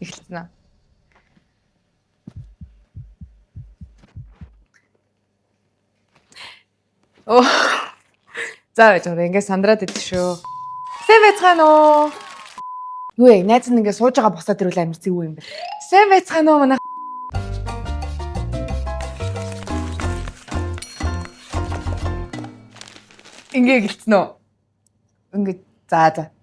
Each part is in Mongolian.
Эхэлсэн аа. Оо. За яа ингээд сандраад идэв шүү. Сайн байцгаана уу? Юу яа, найз нь ингээд сууж байгаа босоод ирвэл амар зэв юм бэ. Сайн байцгаана уу манай. Ингээд гэлцэн үү? Ингээд за.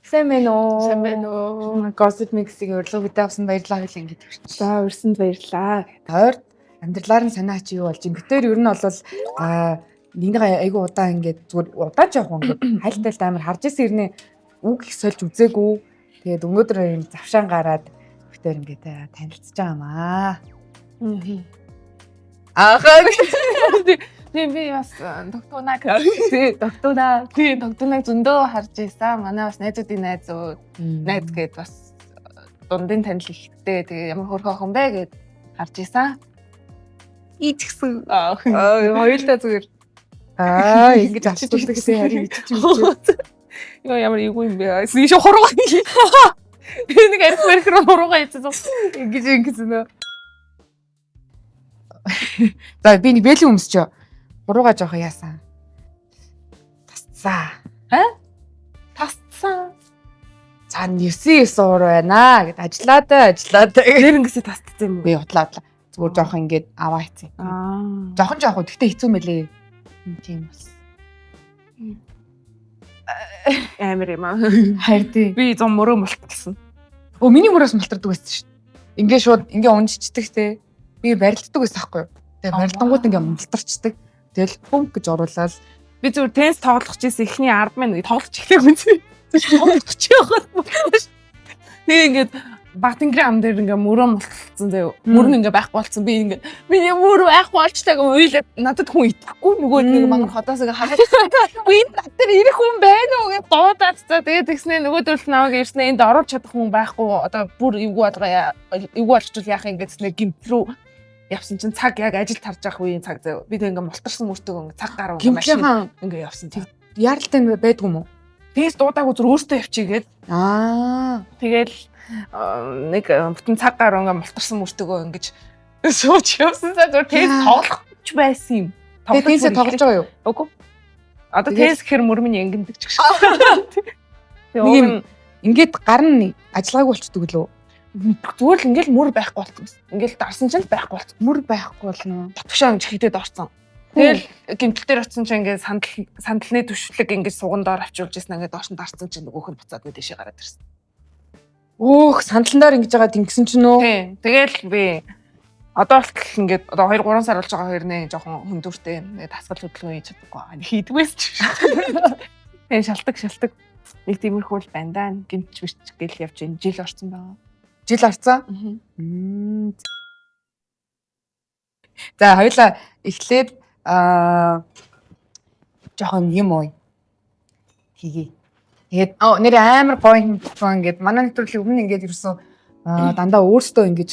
Сайн байна уу? Сайн байна уу? Gossip Mix-ийн урилга битээ авсан баярлалаа гэж ингэж өгч. За урьсанд баярлалаа. Тойрд амьдралаар нь санаа чи юу болж юм. Гэтээр ер нь бол нэг айгу удаа ингээд зүгээр удаа жоох ингээд хайлталт амар харж исэн ирнэ үг их сольж үзээгүй. Тэгээд өнөөдөр юм завшаан гараад гэтээр ингээд танилцж байгаа юм аа. Ахаа би бас тогтоонаг зөндөө харж ийсэн. Манай бас найзуудын найз гээд бас дундын танил ихтэй. Тэгээ ямар хөрхөө охин бэ гээд харж ийсэн. Ийчихсэн. Хоёулаа зүгээр. Ингэж авчихдаг гэсэн харин ичиж юм. Яа ямар ийгүй юм бэ? Ийш хороо. Би нэг арх руу хороогаа ийцсэн. Ингэж нөө. За би нэг бэлэн өмсчөө. Хуруугаа жоох яасан. Тасцаа. Тасцсан. Цаана 9 уур байна гэд ажиллаад. Нэр ингэсээ тасцсан юм уу? Би утлаа. Зүгээр жоох ингээд аваа хийцэн. Жохон гэхдээ хэцүү мэлээ. Энд тийм бас. Амар юм аа. Харин тий. Би зам мөрөө мулталсан. Миний мөрөөс мултардаг байсан шүү дээ. Ингээ шууд ингээ унжичдаг те. Би барилддаг байсан байхгүй юу? Тэгээ барилдангууд ингээ мултарчдаг. Тэгэл пумп гэж оруулаад би зүгээр тенс тоглох гэсэн ихний 10 минут тоглож эхлэв үнэ. Тоглож явахад. Нэг ингээд Батинграм дээр ингээ мөрөө мулталсан заяа. Мөр нь ингээ байхгүй болсон. Би ингээ миний мөр байхгүй болчлаа гэж уйлаад надад хүн итгэхгүй нөгөө нэг мангар хотоос ингээ хараад би над дээр ирэх хүн байна уу гэж дуудаад цаа. Тэгээд тэгснээ нөгөө төрөл намайг ирснээ энд оруулж чадах хүн байхгүй. Одоо бүр эвгүй болчихвол яах юм гэснээ гимтрүү явсан чинь цаг яг ажилд харж явах үеийн цаг заяа. Би тэг ингээ мултарсан мөртөө ингээ цаг гарав ингээ машин ингээ явсан. Яаралтай байдгүй юм уу? Тэгээс дуудаагүй зүр өөртөө явчих гээд. Тэгэл нэг бүтэн цаг гарав ингээ мултарсан мөртөө ингэж сууж явсан. Зүгээр тест тоглохч байсан юм. Тэгээ тестээ тоглож байгаа юу? Үгүй. Одоо тест гэхэр мөр минь ингэдэг ч гэсэн. Нэг ингээд гарна ажиллаагүй болчдөг лөө. Зүгээр л ингээл мөр байхгүй болсон. Ингээл дарсан чинь байхгүй болсон. Мөр байхгүй болно. Татгшаа ингэж хитэд орсон. Тэгэл гимтэл дээр очсон чинь ингээд сандалны түвшлэг ингэж суган доор авчулж ирсэн. Ингээд доош нь дарсан чинь нөгөөх нь буцаад нэг дэшээ гараад ирсэн. Өөх сандалнаар ингэж байгаа тэнгисэн чинь нөө. Тийм. Тэгэл би одоо болтол ингээд одоо 2-3 сар болж байгаа хэрнээ жоохон хөндүртэй. Тасгал хөдөлгөөн хийж чадахгүй. Хийдгээс ч. Тэгээ шалтак. Нэг тиймэрхүү л байна да. Гимч биш гэл явж ин жил орсон байгаа. Жил орсон? За хоёлаа эхлээд жоохон юм уу хийгээ. Тэгээд нэр амар гоё юм ингээд манай нэвтрүүлэг өмнө ингээд ерөөсөө дандаа өөртөө ингэж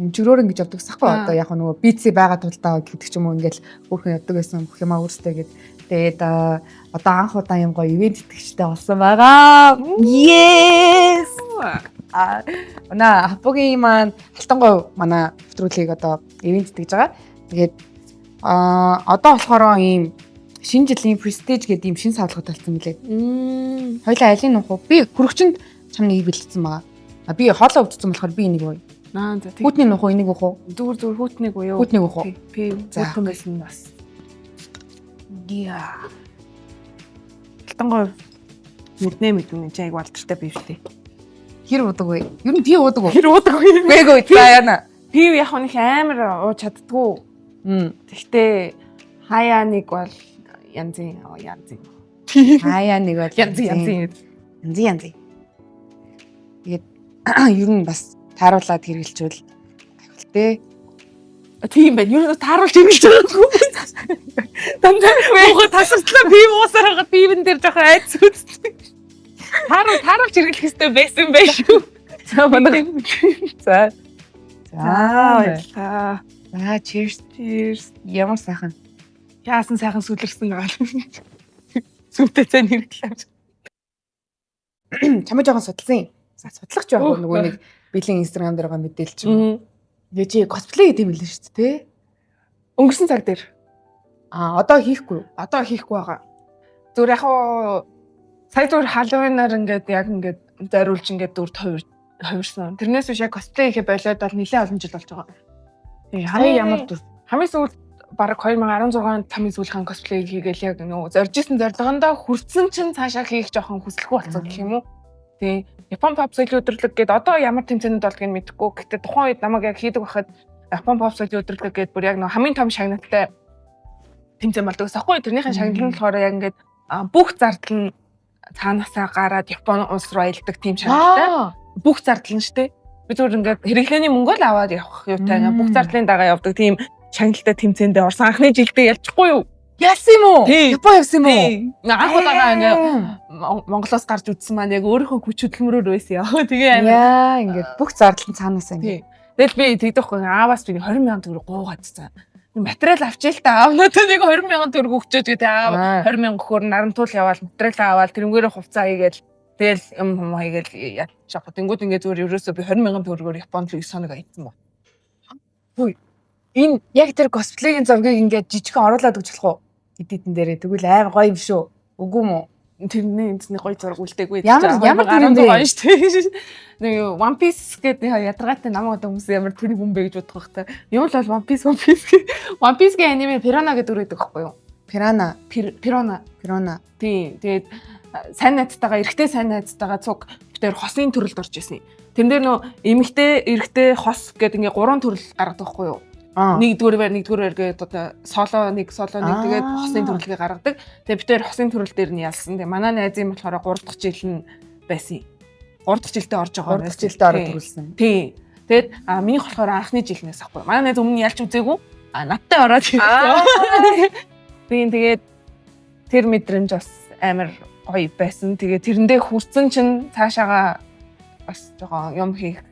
өчигрөөр ингэж явдаг гэсэхгүй одоо яг нөгөө бици байгаа тулдаа гэдэг ч юм уу ингээд өөрхөн явдаг байсан бүх юмаа өөртөө гээд тэгээд одоо анх удаа юм гоё ивент итгэжтэй болсон байгаа. Yes. Манай хапугийн маань алтангой манай нэвтрүүлгийг одоо ивент итгэж байгаа. Тэгээд одоо болохоор ийм шинэ жилийн prestige гэдэг ийм шинэ савлгад болсон мөлий. Хоёлаа алийг нуух уу? Би хүрэгчэнд чамныг бэлдсэн байгаа. Би хоолоо өвдсөн болохоор би энийг ууя. За тийм. Хүүтний нуух уу? Энийг уух уу? Зүгээр хүүтнийг уу юу? Хүүтнийг уух уу? Би хүүтэн байсан бас. Яа. Алтангой мэднэ чи айгу алдартай бив штэ. Хэр удаг вэ? Ер нь би удаг уу? Хэр удаг вэ? Мэгөө за яана. Пив яг нэг амар ууж чаддгүй. Тэгтээ хаяа нэг бол янзын. Хаяа нэг бол янзын. Тэгээд ер нь бас тааруулаад хэрэгэлжүүл аюултай. Тийм байна. Ер нь тааруулж хэрэгэлж байгаагүй. Дандаа уугаа тасарчлаа пив уусаар хагаад пивэн дээр жоохон айц үзтээ. Тааруулж хэрэглэх хэрэгтэй байсан байх шүү. За манай. За. Cheers. Ямар сайхан. Яасан сайхан сүлэрсэн гал. Сүмтэй цай хэрэглээ. Чамаа жоохон судалсан. За судлах ч яг нөгөө нэг Бэлэн Instagram дээр байгаа мэдээлч юм. Тэгээ чи cosplay гэдэг юм л шүү дээ. Өнгөрсөн цаг дээр. Одоо хийхгүй. Одоо хийхгүй байгаа. Зүгээр яг сая зүгээр Halloween-аар ингээд яг ингээд зориулж ингээд дүрд хувирсан. Тэрнээс биш яг cosplay хийх болоод бол нэлээд олон жил болж байгаа. Хамгийн ямар дүр? Хамгийн сүүлд бараг 2016 тамийн сүүлхэн cosplay хийгээл яг нөгөө зорж исэн зорилгондоо хүрсэн чинь цаашаа хийх жоохон хүсэлгүй болсон гэх юм уу. Тэгээ Япон pop соёлын өдрөлөг гээд одоо ямар тэмцээнүүд болдгийг мэдэхгүй. Гэхдээ тухайн үед намайг яг хийдэг байхад Япон pop соёлын өдрөлөг гээд бүр яг нөгөө хамгийн том шагналтай тэмцээн болдог гэсэн аахгүй. Тэрнийхэн шагнал нь болохоор яг ингээд бүх зардал нь цаанаасаа гараад Японы улс руу аялдаг тийм шагналтай. Бүх зардал нь штэ. Би зүгээр ингээд хэрэглээний мөнгө л аваад явах юутай ингээд бүх зардлын дагаа явдаг тийм шагналтай тэмцээндээ орсон анхны жилдээ ялчихгүй юу? Ялсан юм уу? Япон явсан юм уу? Анх удаага ингээд Монголоос гарч үзсэн маань яг өөрийнхөө хүч хөдөлмөрөөр байсан яа. Тэгээ яа ингээд бүх зардал нь цаанаасаа ингээд. Тэгэл би тэгдэхгүй ааваас би 20,000 төгрөг гуугаадсан. Материал авчил та аавнууд нэг 20,000 төгрөг өгчөөд гэдэг аав 20,000 өгөхөр нарамтуул яваал материал аваад тэрнгээрээ хувцас хийгээл тэгэл юм хийгээл яах тэнгууд ингээд зүгээр ерөөсөө би 20,000 төгрөгөөр Японд л 9 хоног аялсан ба. Хүй энэ яг тэр cosplay-ийн зургийг ингээд жижигхэн оруулаад өгч болох уу? Эдитэн дээрээ тэгвэл айн гоё юм шүү. Үгүй мүү? Тэрний эндсний гоё зураг үлдээгүй. Ямар тэр юм бэ? Гоё шүү. Нэг One Piece гэдэг ядаргаатай намайг хүмүүс ямар тэр хүн бэ гэж бодох байх та. Юм л бол One Piece One Piece-ийн аниме Piranha гэдэг үр гэдэг байхгүй юу? Piranha. Тий. Тэгээд сайн найзтайгаа эрэгтэй сайн найзтайгаа цуг битээр хосын төрөлд орж исэн. Тэрэн дээр нөө эмэгтэй, эрэгтэй, хос гэдэг ингээ 3 төрөл гаргадаг байхгүй юу? Нэгдүгээр гээд одоо соло нэг тэгээд хосын төрөлгээ гаргадаг. Тэгээ битээр хосын төрөл дээр нь ялсан. Тэгээ манай найзын болохоор 3 дахь жил нь байсан. 3 дахь жилдээ орж байгаа. 3 дахь жилдээ ороод төрүүлсэн. Тий. Тэгээд минийх болохоор анхны жилнээс ахгүй. Манай найз өмнө ялч үзээгүй. Надтай ороод ирсэн. Тэгээд тэр мэдрэмж бас амар гоё байсан. Тэгээд тэрэндээ хүрсэн чинь цаашаага бас жоохон юм хийх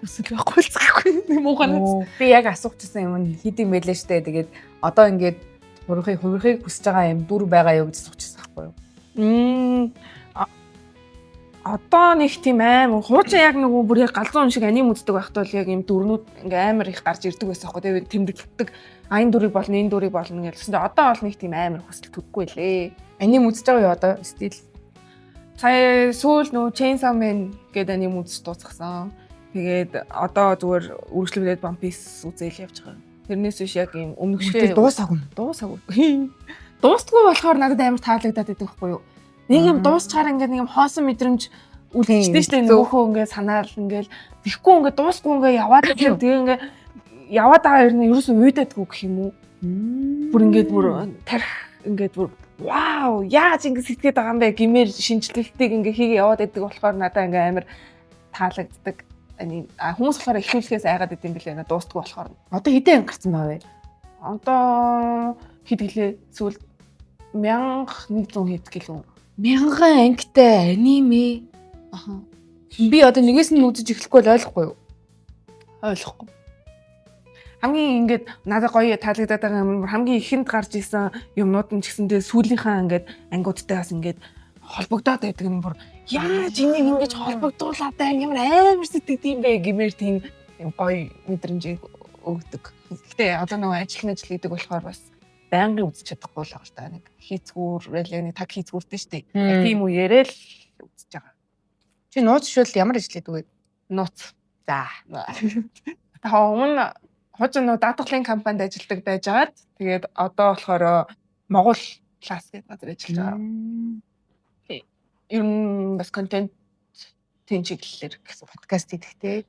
төсөл байхгүй л захгүй мууганаас. Би яг асуучихсан юм хийдэм байлээ штэ. Тэгээд одоо ингээд хувирахыг хүсэж байгаа юм дүр байгаа юу гэж асуучихсан байхгүй юу? Одоо нэг тийм аим хуучин яг нөгөө бүр яг галзуу шиг аним үздэг байхдаа л яг юм дүрнүүд ингээ амар их гарч ирдэг байсан байхгүй. Тэгээд тэмдэглэдэг энэ дүрийг болно энэ дүрийг болно гэсэн. Одоо бол нэг тийм амар хүсэл төдөггүй лээ. Аним үзэж байгаа юу одоо стил? Сая сүүл нөгөө Chainsaw Man гэдэг аним үзэж дуусгасан. Тэгээд одоо зүгээр үргэлжлүүлээд One Piece үзээл явж байгаа. Тэрнээс биш яг юм өмнөшөө дуусаагүй. Дуустгүй болохоор надад амар таалагдаад байдаг байхгүй юу? Нэг юм дуусчаар ингээд нэг юм хоосон мэдрэмж үлдчихсэн шүү дээ. Нөгөөхөө ингээд санаал ингээд тэгэхгүй ингээд дуусгүй ингээд яваад тэгээ ингээд яваад байгаа юм ерөөсөө уйдаадгүй гэх юм уу? Бүр ингээд бүр тарих ингээд бүр вау яаж ингэ сэтгэхэд байгаа юм бэ гэмээр шинжилгэлтийг ингээ хийгээ яваад байдаг болохоор надад ингээ амар таалагддаг. Хүмүүс болохоор ихлүүлэхээс айгаад идэм билээ дуустгүй болохоор. Одоо хэдэн анги гарсан баа вэ? Одоо хэд гэлээ сүүл 1100 хэд гэлөө. 1000 ангитай аниме. Би одоо нэгээс нь үзэж эхлэхгүй л ойлгохгүй юу? Ойлгохгүй. Хамгийн ингээд надад гоё таалагдаад байгаа юм хамгийн ихэнд гарч исэн юмнууд нь ч гэсэндээ сүүлийнхаа ингээд ангиудтай бас ингээд холбогдоод байдаг юм бүр яаж энийг ингэж холбогдуулаад ямар амар сэтгэдэг юм бэ гэмээр тийм гоё мэдрэмжийг өгдөг. Гэтэ одоо нөгөө ажил хийдэг болохоор бас байнгын үзэж чадахгүй л байгаа л та. Нэг хийцгүүрэл нэг таг хийцгүүртэй шүү дээ. Тийм үеэрээ л үзэж байгаа. Чи нууц шүл ямар ажил хийдэг вэ? Нууц. За. Өмнө хожим нөө даатгалын компанид ажилладаг байжгаад тэгээд одоо болохоор Монгол класс гэдэг газар ажиллаж байгаа. Ер нь бас контент чиглэлээр гэсэн подкаст хийдэгтэй.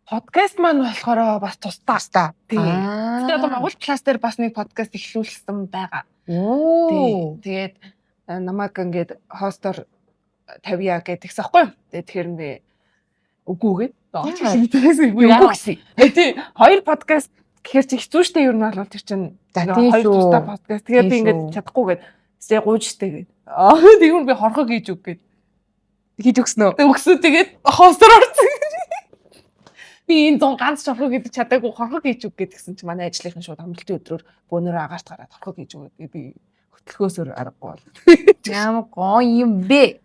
Подкаст маань болохоор бас тусдаа. Тийм. Тэгээд одоо Монгол класс дээр бас нэг подкаст эхлүүлсэн байгаа. Тэгээд намайг ингээд хостоор тавья гэдэгсэн аахгүй юу? Тэгээд тэгэхээр би үгүйгээд тий хоёр подкаст гэхэр чи хэцүү шттэ ер нь бол тэр чинь хоёр тусдаа подкаст. Тэгээд би ингээд чадахгүйгээд зэ гууж штэ гээд. Тэгвэл би хорхог хийж өг гээд. Хийж өгсөн үү? Өгсөн тэгээд хостоор орсон. Би энэ зон ганц хорхог хийж чадаагүй хорхог хийж өг гэдгсэн чи манай ажлынхан шууд амралтын өдрөөр бөөнөрөө агаарт гараад хорхог хийж өгөөд би хөтлөхөөсөр аргагүй бол. Ямар гоё юм бэ?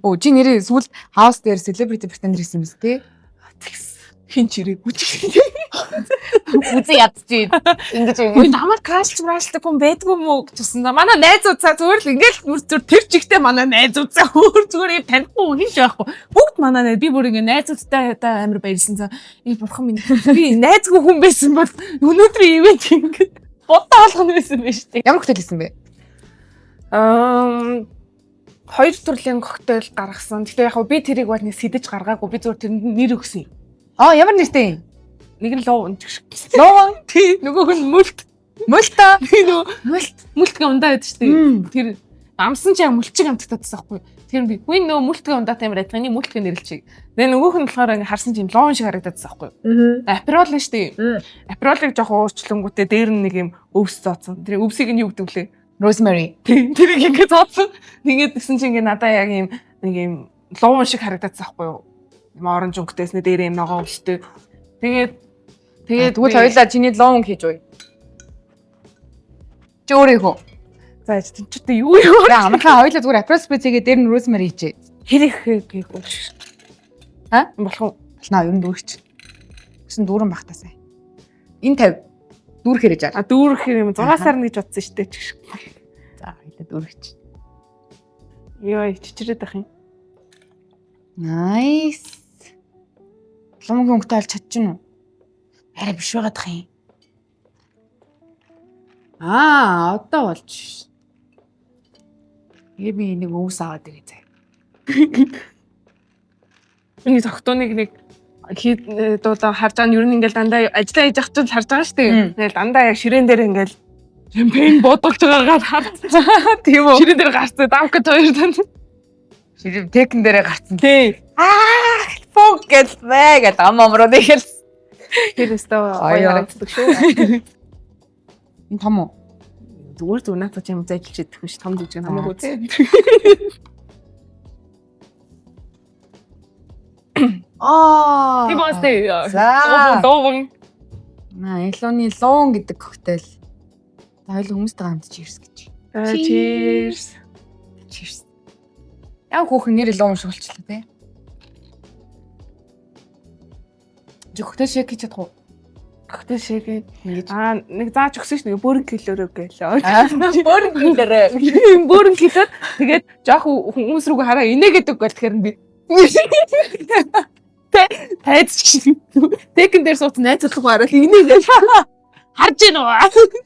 Оо чи нэрээ сүүл хаус дээр celebrity bartender гэсэн юм биз тий? Хин чирэг үгүй. Үзээ ядчих. Ингэж Үгүй намайг крашлдаг хүн байдгүй мүү гэж хэлсэн. Манай найз уцаа зүгээр л ингээл тэр чигтээ манай найз уцаа өөр зүгээр юм танихгүй хүн ч байхгүй. Бүгд манай найз би бүр ингээ найзуудтай амар баярлсан. Бурхан минь би найзгүй хүн байсан бол өнөөдрийн ивент ингээ бодоо болгоно байсан байж тээ. ямар хөтөл хийсэн бэ? Хоёр төрлийн коктейл гаргасан. Гэтэ яг би тэрийг бол нэг сэдэж гаргаагүй. Би зүгээр тэрэнд нэр өгсөн юм. Ямар нэртэй юм? Нэг нь лов гэж. Лов? Тий, нөгөөх нь мөлт. Мөлтөө. Би мөлтгийн ундаа байдаг шүү дээ. Тэр амсан ч яг мөлчиг амтгатаадсан байхгүй. Тэр би үгүй нөө мөлтгийн ундаатай амар адилхан. Энийг мөлтгийн нэрлэлчиг. Тэгээ нөгөөх нь болохоор ингээ харсан чинь ловн шиг харагдаадсан байхгүй. Аперол нь шүү дээ. Аперолыг жоохон уурчлангуудаа дээр нь нэг юм өвс зооцсон. Тэр өвсийг нь юу гэдэг вүлээ? Rosemary. Тэрийг ингээ зооцсон. Тэгээд тэгсэн чинь ингээ надаа яг юм нэг юм ловн шиг харагдаадсан байхгүй юу? Оранж өнгөтэйснэ дээр юм ногоо өвстэй. Тэгээд тэгвэл хоёлаа чиний лонг хийж уй. Чи өөрийнхөө. За тэнцтэй юу юу. Амархан хоёлаа зүгээр Aperol Spritz-гээ дээр нь Rosemary хийчээ. Хэрэг гээгүй. Ха? Болох уу? Болно ер нь дүүрч. Гэсэн дүүрэн багтаасаа. Энэ 50 дүүрх хэрэгж аа. Дүүрх юм 6 сар гэж бодсон шүү дээ. За хоёлаа дүүрч. Йой чичрээд ах юм. Nice. Лонг өнгөтэй олж чадчихна уу? Арай биш байгаадах юм. Одоо болж. Би нэг өвс аваад ирээ заа. Миний тогтооныг нэг дуудаа харж байгаа нь ер нь ингээл дандаа ажиллаа хийж явах чинь харж байгаа шүү дээ. Тэгэл дандаа яг ширээн дээр ингээл шампань бодолж байгаагаар харж. Тийм үү? Ширээн дээр гарсан дамка хоёр тань. Ширээн текэн дээрээ гарцсан. Тий. Фок гэл вэ гэдэг амраад ихэл. Тэр өстөө харагддаг шүү. Энэ том уу? Зүгээр наацаа ч юм зайлж идэх биш том жижиг хамаагүй үү. Тийм бастэй. За. Ловн. Элоны лон гэдэг коктейл. Хоёул хүмүүстэй хамт cheers гэж. Cheers. Cheers. Яг хүүхэн нэр лон шуулчлаа тий. Коктейл шейк хийж чадах уу? Коктейл шейк ингэж. Нэг зааж өгсөн ш нэг бөөрн килороо гэлээ. Бөөрн килороо. Бөөрн килор. Тэгээд жоох хүмүүс рүүгээ хараа инээ гэдэг гол тэгэхээр би тайз шиг тэкэн дээр сууц найзлах хараад инээ гэж харж гэнэ үү.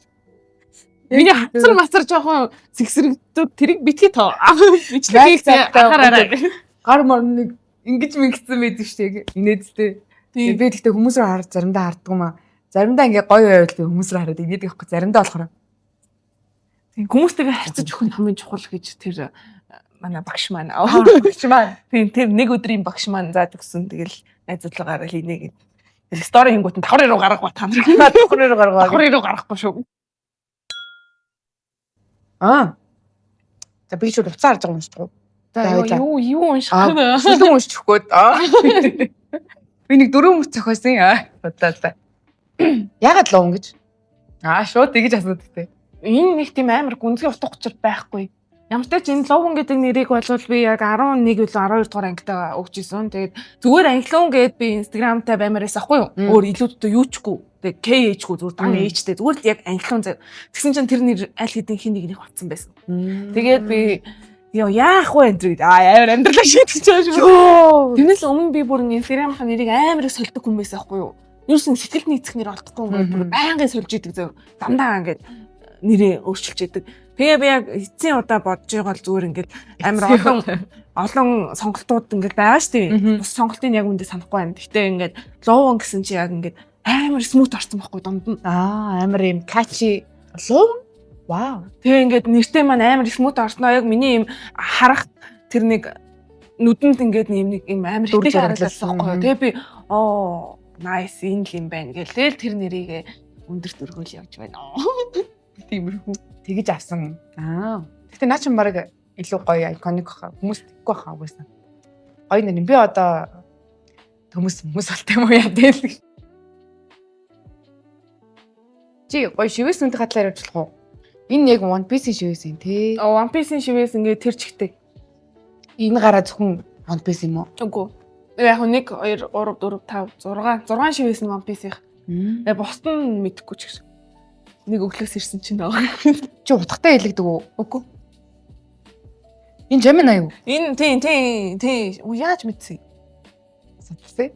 Миний хацар мацар жоохон сэгсрэгдүүд тэрийг битгий тоо. Бичлэгийг хараарай. Гар мөр нэг ингэж мэгцсэн байдаг штэ инээдтэй. Би тэгтээ хүмүүс рүү хараад заримдаа харддаг юм аа. Заримдаа ингээ гоё байвал би хүмүүс рүү хараад ингээд явахгүй. Заримдаа болохоор. Хүмүүстэйгээ харьцаж өгөх нь хамгийн чухал гэж тэр манай багш маань. Багш маань. Тийм тэр нэг өдрийн багш маань зааж өгсөн. Тэгэл найзуулагаараа хийнэ гэдэг. Тэр стори хийнгүүт нь давхар руу гаргах та нар. Давхар руу гаргаа. Давхар руу гарахгүй шүү. За би ч уцаар харж байгаа юм шүү дээ. Юу унших вэ? Шилэн уншчих гээд. Би нэг 4 мөч зохиосон. Бодлоо. Ягаад лов гэж? Шууд тэгж асуудагтэй. Энэ нэг тийм амар гүнзгий утга учир байхгүй. Ямар ч тач энэ ловн гэдэг нэрийг болвол би яг 11 үл 12 дугаар ангитаа өгч исэн. Тэгээд зүгээр англиун гээд би инстаграмтай баймараас ахгүй юу? Өөр илүүдтэй юучгүй. Тэгээд KH-гүй зүгээр дан H-тэй зүгээр л яг англиун зав. Тэгсэн чинь тэр нэр аль хэдийн хин нэг батсан байсан. Тэгээд би яах вэ энэ амар амьдралаа шийдэж байгаа шүү. Тэрнээс өмнө би бүр инстаграмынхаа нэрийг амар их сольдог хүн байсан ахгүй юу? Юусэн сэтгэлд нийцэх нэр олдохгүй юм бүр байнгын сольж идэг зав. Дандаа ингээд нэрээ өөрчилж идэг. Тэгээ би яг эцсийн удаа бодож байгаа л зүгээр ингээд амар олон сонголтууд ингээд байгаа шүү дээ. Бус сонголтыг яг үндэ санахгүй байна. Гэтэ ингээд ловн гэсэн чи яг ингээд амар смут орсон байхгүй дунд нь. Амар юм catchy ловн. Вау. Тэгээ ингээд нэртэй маань амар смут орсноо яг миний юм харах тэр нэг нүдэнд ингээд нэг юм амар хэтэг харагдсан байхгүй. Тэгээ би nice энэ л юм байна гэл. Тэгэл тэр нэрийг өндөрт өргөөл явж байна. Тиймэрхүү. Тэгэж авсан. Гэтэ наа чин баг илүү гоё iconic хаа. Хүмүүс тэггүй хаа байсан. Гоё нэр. Би одоо хүмүүс болт юм уу яа тэгэл. Чи гоё шивээс үнтэй хатлаар явуулах уу? Энэ яг One Piece-ийн шивээс юм тий. One Piece-ийн шивээс ингээд тэр чигтэй. Энэ гараа зөвхөн One Piece юм уу? Үгүй. Яг 1 2 3 4 5 6 шивээс нь One Piece их. Тэгээ бусд нь мэдэхгүй ч гэсэн. Нэг өглөөс ирсэн чинь аа. Чи утгатай хэлэгдэг үү? Үгүй. Энэ Gemini юу? Энэ тий. Яаж мэдсэн? Сонсоё.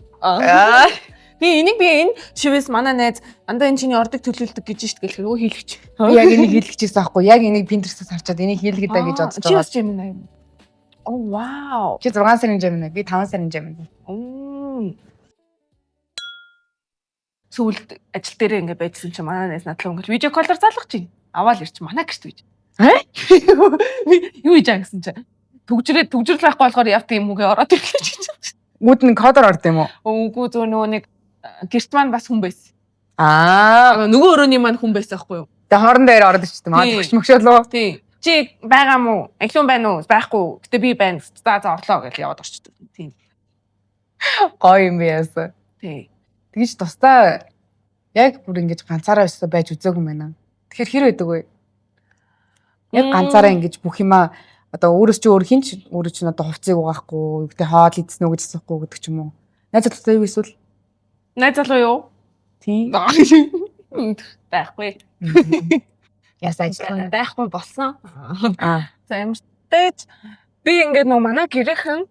Би энэ шивээс манай найз андаа энэ чиний ордог төлөвлөлдөг гэж штт гэлээ өө хийлгэж. Би яг энийг хийлгэчихсэн аахгүй. Яг энийг Pinterest-аас харчаад энийг хийлгээд даа гэж бодож Чи байгаа. бас Gemini. Oh wow. Чи 6 сарын Gemini, би 5 сарын Gemini. Сүүлд ажил дээрээ ингэ байжсэн чи манай найз надлаа өнгөж видео коллер залгаж чинь. Аваад ирчих манай гэрт гэж. Юу хийж аа гэсэн чи. Төгжрэл байхгүй болохоор явт юм үгээ ороод ирлээ гэж. Мүүд нь кодоор орд юм уу? Үгүй зөө нөгөө нэг гэрт маань бас хүн байсан. Нөгөө өрөөний маань хүн байсан байхгүй юу? Тэгээ хоорондоо ирээ ороод ирчихсэн. Төгч мөгшөөлөө. Тий. Чи байгаа мó? Эхлэн байна уу? Байхгүй. Гэтэ би байна. За орлоо гэж яваад орчихсон. Тий. Гоё юм яасан. Тий. Тэгэж тусдаа яг бүр ингэж ганцаараа өсөө байж үзээгүй юм байна. Тэгэхээр хэр байдаг вэ? Яг ганцаараа ингэж бүх юмаа одоо өөрөөс чи өөр хинч өөрөө чи одоо хувцсыг угаахгүй, гэтээ хоол идсэн үү гэж асуухгүй гэдэг ч юм уу. Найз залуутай юу эсвэл? Найз залуу юу? Тийм. Байхгүй. Ясаа ажиллах байхгүй болсон. За ямартай би ингээд нөгөө манай гэрхэн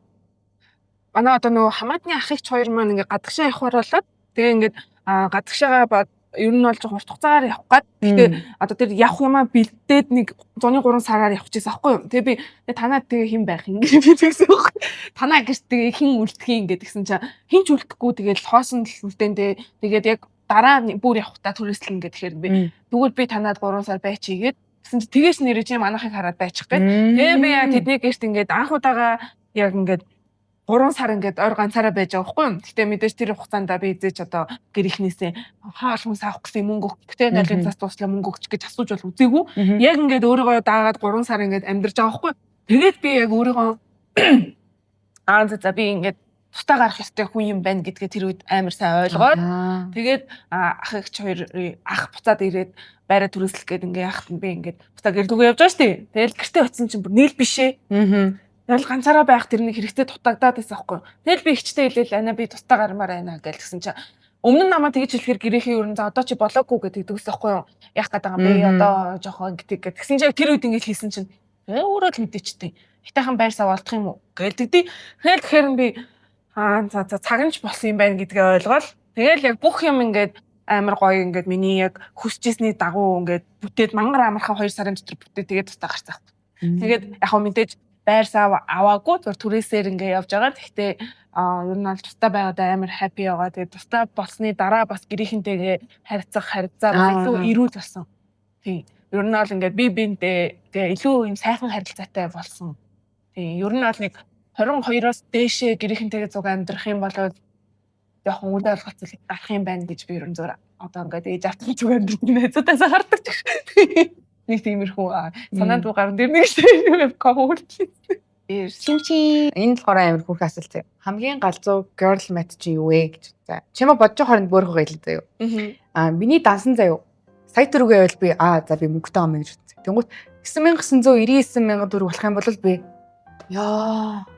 манай одоо нөгөө хамаатны ах ихч хоёр маань ингээд гадагшаа явахаар болоод тэгээ ингээд гадагшаага ер нь бол жоо урт хугацаагаар явах гад. Гэтэ одоо тэр явах юмаа бэлдээд нэг 103 сараар явах гэсэн аахгүй юу. Тэгээ би танаа тэгээ хэн байх юм гэж тэгсэн баг. Танаа гэж тэгээ хэн үлдэх юм гэдгсэн чинь хэн ч үлдэхгүй тэгээд хоосон л үлдэнтэй. Тэгээд яг дараа бүр явахтаа түрээслэн гэхээр би тэгвэл би танаад 3 сар байчихгээд гэсэн чи тэгээс нэрээ чи манайхыг хараад байчих гээд. Тэгээ би яг тэдний гэрт ингээд анх удаага яг ингээд 3 сар ингээд ойр ганцаараа байж байгаа байхгүй юу. Гэтэ мэдээж тэр хугацаанд би эзэж одоо гэр ихнээсээ хаал хүмүүс авах гэсэн мөнгө өгөх. Гэтэ налын цас туслаа мөнгө өгч гэж асууж бол үзээгүй. Яг ингээд өөрийгөө даагаад 3 сар ингээд амьдарч байгаа байхгүй юу. Тэгээд би яг өөрийгөө за би ингээд тустай гарах ёстой хүн юм байна гэдгээ тэр үед амар сайн ойлгоод тэгээд ах ихч хоёр ах буцаад ирээд байраа түрээслэх гээд ингээ яхад би ингээд буцаа гэрдүүгээ явж байгаа шүү дээ. Тэгэл гэртээ очисон чинь бүр нийл бишээ. Тэгэл ганцаараа байх тэрний хэрэгтэй дутагдаад байсан байхгүй. Тэгэл би ихчтэй хэлээл ана би тустай гармаар байна гэж тэгсэн чинь өмнө нь намайг тэгж хэлэхээр гэрээхээ өрн за одоо чи болоогүй гэдэг дэгс байхгүй юу. Яах гээд байгаа юм бэ одоо жоохон гэдэг тэгсэн чинь тэр үед ингээд хэлсэн чинь өөрөө л мэдээчтэй. Хитайхан байр сав олдох юм уу гэлдэгдээ. Тэгэхээр би за цагнч болсон юм байна гэдгээ ойлгоод тэгэл яг бүх юм ингээд амар гоё ингээд миний яг хүсчээсний дагуу ингээд бүтээд мангар амархан 2 сарын дотор бүтээд тэгээд тустай гарцсан. Тэгээд яг хөө мэдээж байр сав аваагүй зур түрээсээр ингээд явж байгаа. Гэхдээ ер нь бол тустай байгаад амар хаппи байгаа. Тэгээд тустай болсны дараа бас гэрийнхэнтэйгээ харьцаа илүү эрүүл болсон. Тийм. Ер нь бол ингээд би бинтээ тэгээ илүү юм сайхан харилцаатай болсон. Тийм. Ер нь бол нэг 22-оос дээшээ гэрийнхэнтэйгээ зуг амьдрах юм бол жоохон үйл ойлголцол гарах юм байна гэж би ер нь зур одоо ингээд ээж автах зүг амьдрэх найзуудаасаа хардаг. Нэг тиймэрхүү санаанд дуу гарна дэр нэг шиг коорчлээ. Чимчи энэ болохоор амар хүүх асуулт заяа. Хамгийн галзуу girl math чи юу вэ гэж. За чимээ бодож хооронд бөөрхөө хэлээ заяа. Миний дансан заяа. Сая төгрөгийн байвал би за би мөнгөтэй юм гэж үзсэн. Тэнгуут 9999 төгрөг болох юм бол би яа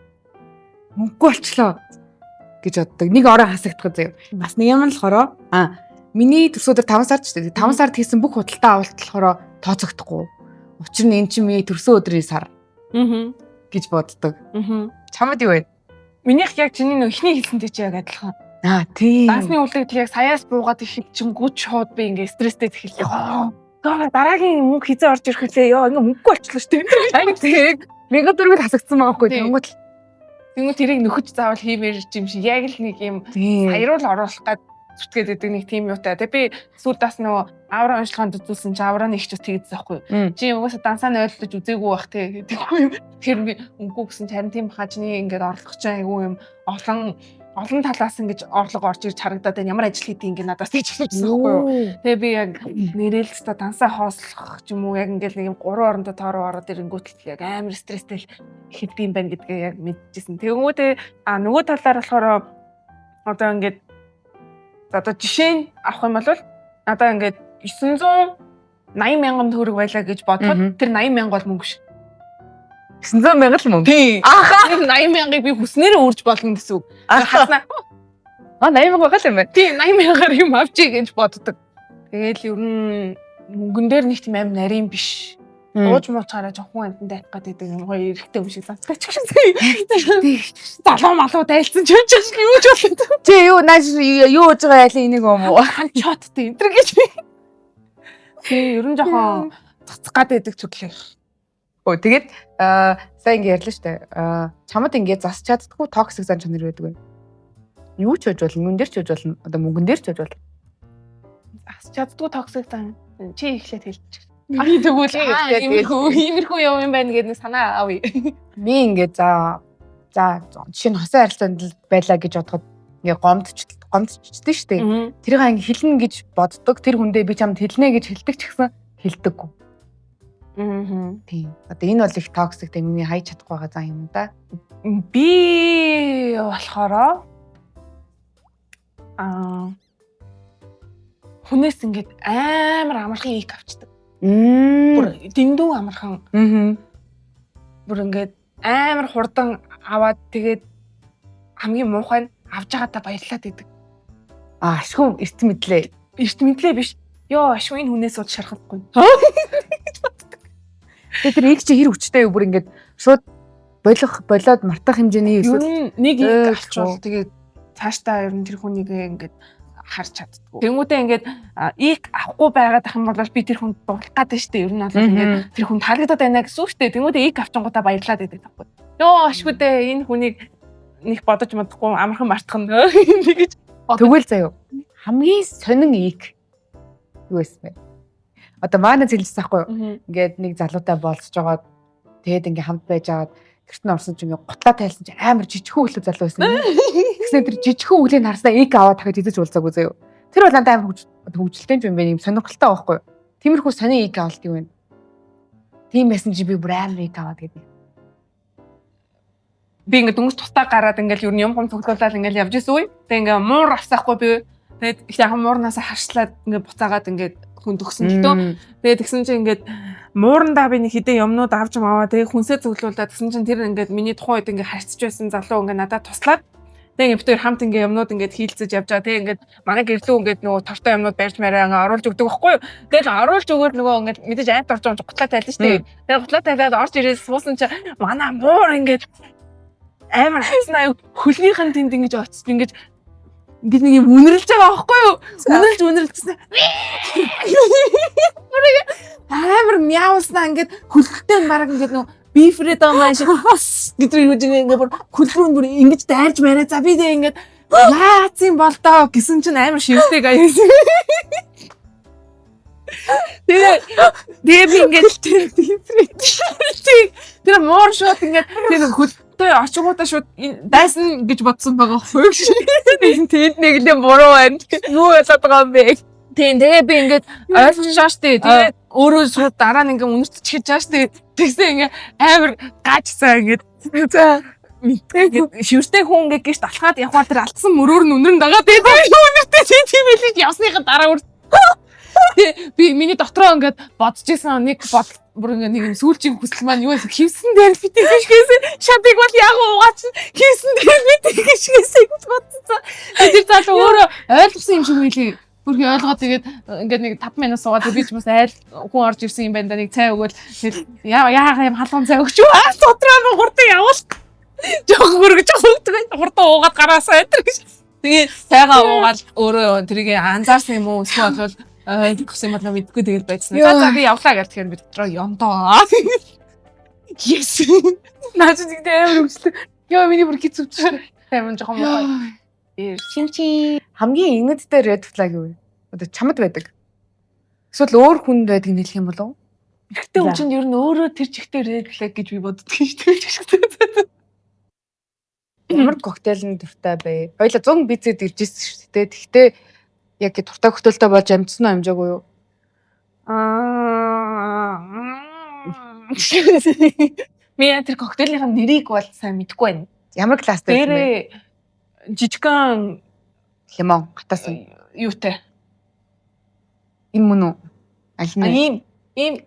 мөнгө болчлоо гэж боддог. Нэг орой хасагдах заяа. Бас нэг юм л болохоор миний төрсөдөр 5 сард ч тийм 5 сард хийсэн бүх худалдаа авалт болохоор тооцогдохгүй. Учир нь эн чинь миний төрсөн өдрийн сар. гэж боддог. Чамд юу вэ? Минийх яг чиний нөх ихний хэлсэнтэй чи яг адилхан. Тийм. Дансны үлдэгт яг саяас буугаад ихчингүүч шууд би ингээ стресстэй эхэллээ. Дараагийн мөнгө хизээ орж ирэх үлээ. Ингээ мөнгө болчихлоо шүү дээ. Ай тийм. Мега дөрөв хасагдсан байгаа хгүй. Тэнгүүт тэрийг нөхөж заавал хиймээр юм шиг яг л нэг юм саяруул оруулах гад зүтгээд байдаг нэг тийм юутай. Тэгээ би сүүлдээс нөгөө авра уншлаганд үзүүлсэн чи авраны их ч тэгдэж байхгүй. Чи угаасаа дансааны ойлголож үзээгүй бах те гэдэггүй юм. Тэгэхээр би үгүй гэсэн харин тийм баха чиний ингээд орлого ч айгүй юм олон талаас ингэж орлого орж ирж харагдаад байна. Ямар ажил хийдэг ингээд надаас тийч хэлсэн байхгүй юу. Тэгээ би яг нэрэлцтэй дансаа хоослох ч юм уу яг ингээд нэг юм 3 орондоо тоороо ороод ирэнгүүт яг амар стресстэй ихэддэг юм байна гэдгээ яг мэдчихсэн. Тэгвэл нөгөө талаар болохоор одоо ингээд одоо жишээ нь авах юм бол надаа ингээд 980,000 төгрөг байлаа гэж бодоход тэр 80,000 бол мөнгө ш. 900 мянга л мөнгө. Тий. Ахаа. 80 мянгаыг би хүснээрээ үрж болно гэсэн үг. Хаснаа. 80 мянга байгаа л юм байна. Тий 80 мянгаар юм авчий гэж боддог. Тэгэл ер нь мөнгөн дээр нэг тийм аим нарийн биш. Ууж муучаараа жоохон амтан дайх гэдэг юм гоё эрэхтэй юм шиг санагдаж байна. Залуу малуу дайлсан ч юм шиг юу ч болоо. Чи юу нааш юу ууж байгаа яли энийг юм уу? Чоттой энэ гэж. Тий ер нь жоохон цацах гэдэг төрлөө. Өө тэгээд сайн ингэ ярьлаа штэ. Чамд ингэ засч чаддаггүй токсик зан чанар байдаг байна. Юу ч хийж болно, мөн дээр ч хийж болно. Одоо мөнгөн дээр ч хийж болно. Асч чаддгүй токсик зан чи ихлээд хэлчих. Ами тэгвэл иймэрхүү юм байна гэдэг нэг санаа авъя. Би ингэ за жишээ нь хосын харилцаанд л байлаа гэж бодоход ингээ гомдчихдээ штэ. Тэрийг ингээ хэлнэ гэж боддог. Тэр хүндээ би чамд хэлнэ гэж хэлдэг ч гэсэн хэлдэггүй. Тийм. Одоо энэ бол их токсик тийм миний хайж чадахгүй байгаа зан юм да. Би болохоор хүнээс ингээд амар амархан ик авчдаг. Бүр дэндүү амархан. Бүр ингээд амар хурдан аваад тэгээд хамгийн муухай нь авж байгаадаа баярлаад идэг. Ашгүй эрт мэдлээ. Эрт мэдлээ биш. Йоо ашгүй энэ хүнээс бол шархахгүй. Тэгээд тэр ик чи хэр хүчтэй юу бүр ингээд шууд болоод мартах хэмжээний эсвэл нэг ик авчвал тэгээд цаашдаа ер нь тэр хүнийг ингээд харж чаддгүй. Тэнгүүтээ ингээд ик авахгүй байгаад ах юм бол би тэр хүнд дурлах гэдэг штеп. Ер нь бол ингээд тэр хүн таалагдаад байна гэсэн үг штеп. Тэнгүүтээ ик авчингуудаа баярлаад байдаг таахгүй. Йоо ашгүй дээ энэ хүнийг нэг бодож модохгүй амархан мартах нь гэж. Тэгвэл заяа хамгийн сонин ик юу вэ? Одоо манай зэлжсэн байхгүй юу? Ингээд нэг залуутай болцож байгаа. Тэгээд ингээд хамт байж аваад гэртэн орсон чинь ингээд готлаа тайлсан чинь амар жижигхэн өглөө залуу байсан. Тэгснээр тэр жижигхэн өглөөг харснаа ик аваад дахиад идэж уулзаагүй заяа. Тэр бол надад амар хөвгөлтэй юм байна. Юм сонирхолтой байхгүй юу? Тиймэрхүү сонин ик авалт юм байна. Тийм байсан чи би бүр амар ик аваад гэдэг. Би ингээд дөнгөж тустаа гараад ингээд юу юм цуглуулаад ингээд явж исэн үе. Тэгээд ингээд муур авсаахгүй би. Тэгээд их яхан муурнаасаа харшлаад ингээд буцаагаад ингээд хүн төгсөн л дөө. Тэгээд тэгсэн чинь ингээд муурандаа би нэг хідэн юмнууд авч аваа. Тэгээд хүнсээ цуглуулаад тэгсэн чинь тэр ингээд миний тухайн үед ингээд харьцаж байсан залуу ингээд надад туслаад. Тэгээд ингээд битээр хамт ингээд юмнууд ингээд хийлцэж явж байгаа. Тэгээд ингээд манай гэрлүү ингээд нөгөө тортой юмнууд барьж мараа ингээд оруулж өгдөг байхгүй юу. Тэгээд оруулж өгөөр нөгөө ингээд мэдээж айд орж байгаа гутлаа тайлж штэ. Тэгээд гутлаа тайлаад орж ирээд суусан чинь манай муур ингээд амар хайснаа хөлнийхэн тэнд ингэж очиж ингэж нэг юм үнэрлж байгаа байхгүй юу? Үнэрлжсэн. Амар мяуснаа ингэж хөлттэй мараг ингэж нөө бифред байгаа шиг гэдэг юу ингэ бүр хөлрүүн бүр ингэж дайрж мараа. За би тэг ингэж яац юм бол доо гэсэн чинь амар шивтэй гаяасан. Тэгээ би ингэж тэр муур шууд ингэж тэр хөлтэй очгоодаа шууд дайсан гэж бодсон байгаа байхгүй. Тэнд нэг л буруу байна. Юу болоод байгаа юм бэ? Тэгээ би ингэж ойлгож штэ. Тэгээ өөрөө шууд дараа нь ингэ үнэрч чиж штэ. Тэгсэн ингэ амар гажсан ингэ. За шивэртэй хүн ингэ гიშт алхаад явхаар тэр алдсан мөрөөр нь үнэрэн дагаа. Тэгээ үнэртэй тийм хэлж явсныхаа дараа би миний дотроо ингээд бодож исэн нэг бүр ингээд нэг юм сүүлчийн хүсэл маань юу вэ? Хивсэн дээр битгий гişгээсэн. Шатыг бол яг угаач хивсэн дээр битгий гişгээсэн гэж бодсон. Тэр залуу өөрөө ойлгосон юм шиг байлээ. Бүрхий ойлгоод тэгээд ингээд нэг 5 минут суугаад би ч бас хүн орж ирсэн юм байна да нэг цай өгөөл яага юм халуун цай өгч юу? Дотроо нь хурдан явуул. Жог хөргөж хөвдөг. Хурдан уугаад гараасаа энэ гэж. Тэгээд цайгаа уугаад өөрөө тэрийг анзаарсан юм уу? Эсвэл бол ойлгосон юм болоо мэдгүй тэгэл байцсан. За би явлаа гэх тэгэхээр би дотроо ёндоо. Yes. Наач нэг амар өгчлөө. Яа миний бүр хизүүч. Тайван жоохон муу. Чинчи хамгийн ингэдтэй red flag юу вэ? Одоо чамд байдаг. Эсвэл өөр хүнд байдаг нь хэлэх юм болов уу? Эхтэй хүн чинь ер нь өөрөө тэр чигтээ red flag гэж би боддог юм шүү дээ. Ямар коктейлын дуртай бай. Хоёлаа 100 бицэд иржсэн шүү дээ. Тэгтээ яг дуртай коктейлтэй болж амжсан уу амжаагүй юу? Би тэр коктейлийн нэрийг бол сайн мэдэхгүй байна. Ямар класстай юм бэ? Жижигхан лимон гатасан юутай? Им мөн үү? Аль нь? Им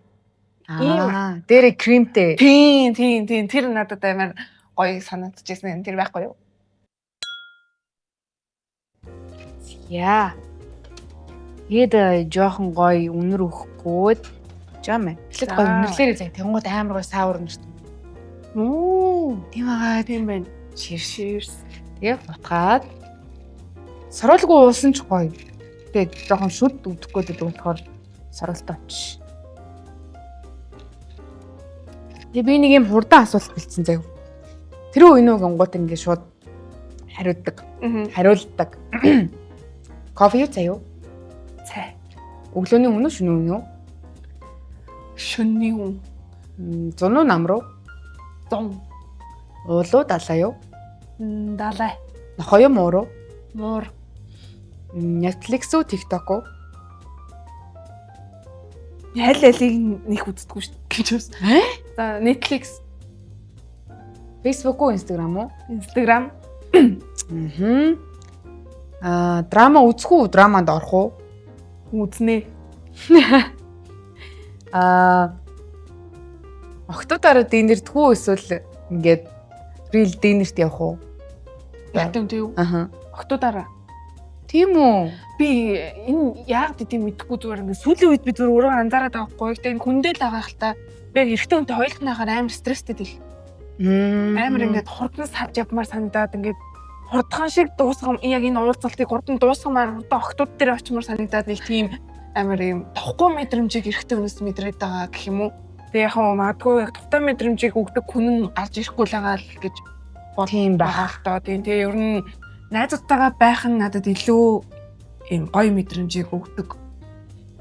Дээрээ кремтэй. Тийм. Тэр надад амар гоё санагдчихсэн. Тэр байхгүй юу? Яа. Тэгээд жоохон гоё үнэр өгөхгүйд жаамэ. Эхлээд гоё үнэрлээрээ заяа. Тэнгууд амар гоё сааварна шүү дээ. Тийм байгаа. Тийм байна. Cheers. Тэгээ бутгаад соролгүй уусан ч гоё. Тэгээ жоохон шүд өгдөхгүй гэдэг болохоор соролтой очиж. Тэгээ би нэг юм хурдан асуулт бэлдсэн заяа. Тэр үе нүг онгууд ингэ шууд хариулдаг. Кофе юу заяа? Цай. Өглөөний өмнө шөнийн өмнө юу? Шөнийн өмнө. Зун уу нам руу? Зун. Уулуу далаа юу? Далай. Нохоо юу муу руу? Муур. Netflix уу, TikTok уу? Алийг нэг үздэггүй шүү дээ гэж бас. За Netflix, Facebook уу, Instagram уу? Instagram. Драма үзэх үү, драманд орох уу? Үзнэ. Октодороо дийнэрдэх үү эсвэл ингээд real дийнэрт явах уу? Ягтэн тийм. Октодороо. Тийм үү? Би энэ яг тийм мэдэхгүй зүгээр ингээд сүүлийн үед би зүгээр өөрөө анзаараад байгаа байхгүй. Тэгээд хүндэл байгаа хэл та. Би эрэгтэй хүнтэй хоёулахнахаар амар стресстэй дэл. Амар ингээд хурдан савж явмаар санагдаад ингээд хурдхан шиг дуусгам яг энэ уулзалтыг хурдан дуусгамаар хурдан октод дээр очимоор санагдаад нэг тийм амар юм тохгүй мэдрэмжийг эрэгтэй хүнээс мэдрээд байгаа гэх юм уу. Тэгээ яг магадгүй яг тухтай мэдрэмжийг өгдөг хүн нь гарч ирэхгүй л байгаа л гэж тийм байгаа л доо. Тэгээ ер нь найзуудтайгаа байх нь надад илүү юм гоё мэдрэмжийг өгдөг.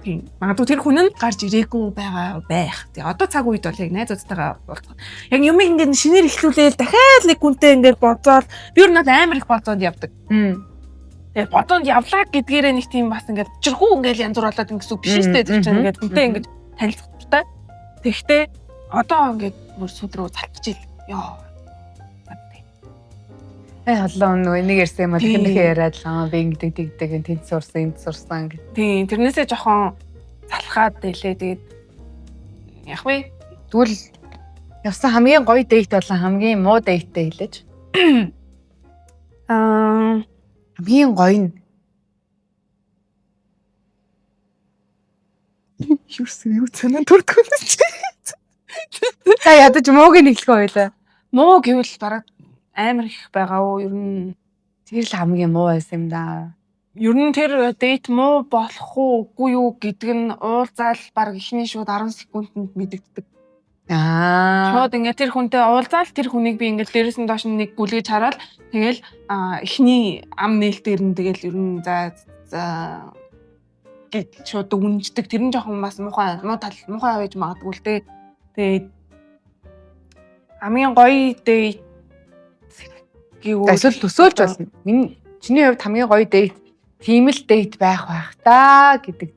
Тийм. Магадгүй тэр хүн нь гарч ирээгүй байгаа байх. Тэгээ одоо цаг үед бол яг найзуудтайгаа болцоо. Яг юм ингээд шинээр эхлүүлээл дахиад нэг хүнтэй ингээд бодзоод би ер нь амар их бодзоод явдаг. Тэгээ бодонд явлаа гэдгээрээ нэг тийм бас ингээд чирхүү ингээд янз бүр болоод ингэсэн үг биш шүү дээ. Тэр чинь ингээд хүнтэй ингээд танилцах туфта. Тэгтээ одоо ингээд мөр сүд рүү залхиж ил. Йоо. Халаа нөгөө энийг ярьсан юм аа тэгэхээр яриад л би ингээд тэгдэг тэнд сурсан энд сурсан гэх. Тийм тэрнээсээ жоохон залхаад байлээ. Тэгээд яг вэ тэгвэл явсан хамгийн гоё дейт болон хамгийн муу дейттэй хэлээч. Хамгийн гоё нь юу цанаа төрдгөө. За ядаж мууг нь эхлэх байлаа. Муу гэвэл бараг амар их байгаа уу ер нь тэр л хамгийн муу байсан юм да. Ер нь тэр дейт муу болох уу үгүй юу гэдэг нь уулзаал баг эхний шууд 10 секундэд мэдэгддэг. Шууд ингээд тэр хүнтэй уулзаал тэр хүнийг би ингээд дээрээс нь доош нэг гүлгэж хараад тэгэл эхний ам нээлтээр нь тэгэл ер нь за гэж шууд үнждэг. Тэр нь жоохон бас муухай байж магадгүй л дээ. Тэгээд хамгийн гоё дейт эсвэл төсөөлж болно. Чиний хувьд хамгийн гоё дейт тийм л дейт байх та гэдэг.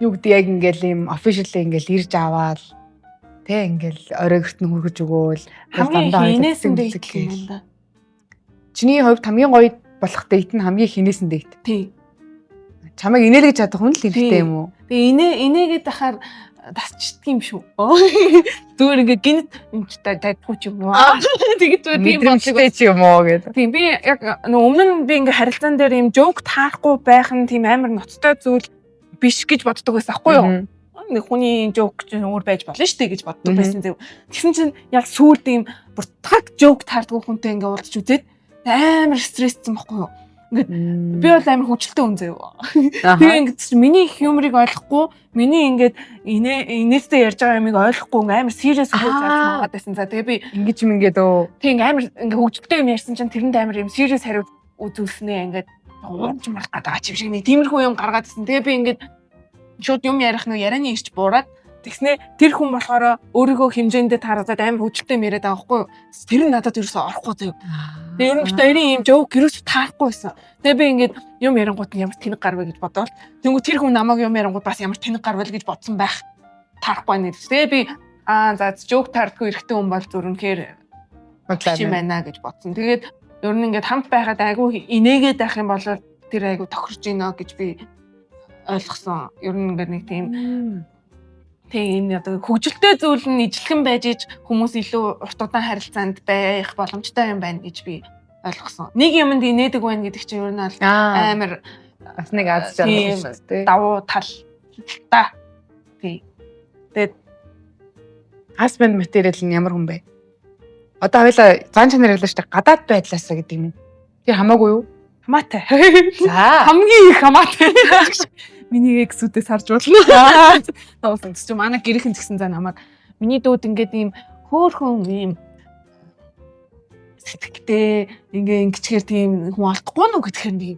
Юу гэдэг яг ингээл юм officially ингээл ирж аваад тэ ингээл оройгт нь хүргэж өгөөл хамгийн хинээсэн дейт юм да. Чиний хувьд хамгийн гоё болох дейт нь хамгийн хинээсэн дейт. Тий. Чамайг инээлгэж чадах хүн л хэрэгтэй юм уу? Тэгээ инээгээд ахаар тасчдаг юм шүү. Зүгээр ингээ гинт тадгүй ч юм уу. Тэгээд зүгээр тийм бодлоо ч юм уу гэдэг. Тийм би яг өмнө нь би ингээ харилцаан дээр юм жоок таарахгүй байх нь тийм амар ноцтой зүйл биш гэж боддог байсан аахгүй юу? Нэг хүний жоок ч өөр байж болно шүү дээ гэж боддог байсан зөв. Тэгсэн чинь яг сүүлд юм буртаг жоок таардгүй хүнтэй ингээ уулзч үзээд амар стрессцэн байхгүй юу? Ингээд би бол амар хүчтэй хүн заяа. Тэгээ ингээд миний юмрыг ойлгохгүй, миний ингээд инээстэй ярьж байгаа юмыг ойлгохгүй амар serious хийж байгаа байсан. За тэгээ би ингэж юм ингээд тэг амар ингээд хөвгөлтэй юм ярьсан чинь тэрэнд амар юм serious хариу үзүүлснээ ингээд уумж марах гэдэг ч юм шиг нэг тиймэрхүү юм гаргаад ирсэн. Тэгээ би ингээд шууд юм ярих нэг ярианы ирч буураад тэгснэ тэр хүн болохоор өөрийгөө хэмжээндээ тааруулаад амар хөвгөлтэй яриад байгаа байхгүй юу? Тэр нь надад ерөөсөө орохгүй заяа. Тэгээ ер нь хоёрын юм жоок ерөөсөө таахгүй байсан. Тэгээ би ингээд юм ярингууд нь ямар тэнэг гарвэ гэж бодоод тэнгуү тэр хүн намайг юм ярингууд бас ямар тэнэг гарвэ гэж бодсон байх таарахгүй нэ. Тэгээ би за жоок таардгүй эрэхтэй хүн бол зүрхнэхээр юм байна гэж бодсон. Тэгээд ер нь ингээд хамт байхад айгүй инээгээд байх юм бол тэр айгүй тохирж гинэ гэж би ойлгосон. Ер нь ингээд нэг тийм Тэгээ энэ одоо хөгжилтэй зүйл нь ижлэгэн байж иж хүмүүс илүү урт удаан харилцаанд байх боломжтой юм байна гэж би ойлгосон. Нэг юмд инээдэг байна гэдэг чинь ер нь бол амар бас нэг аз жаргал шүү дээ. Давуу тал та. Тий. Тэгээд husband material нь ямар хүн бэ? Одоо хоёлаа зан чанар ялла шүү дээ. Гадаад байдлаасаа гэдэг юм уу? Тэр хамаагүй юу? хамаатай. За. Хамгийн их хамаатай. Миний эксүүдээс харж болно. Тоосон ч манай гэрхэн згсэн заа намайг. Миний дүүд ингээд ийм хөөхөн ийм сэтгэлтэй ингэчгээр тийм хүн алдахгүй нү гэхээр би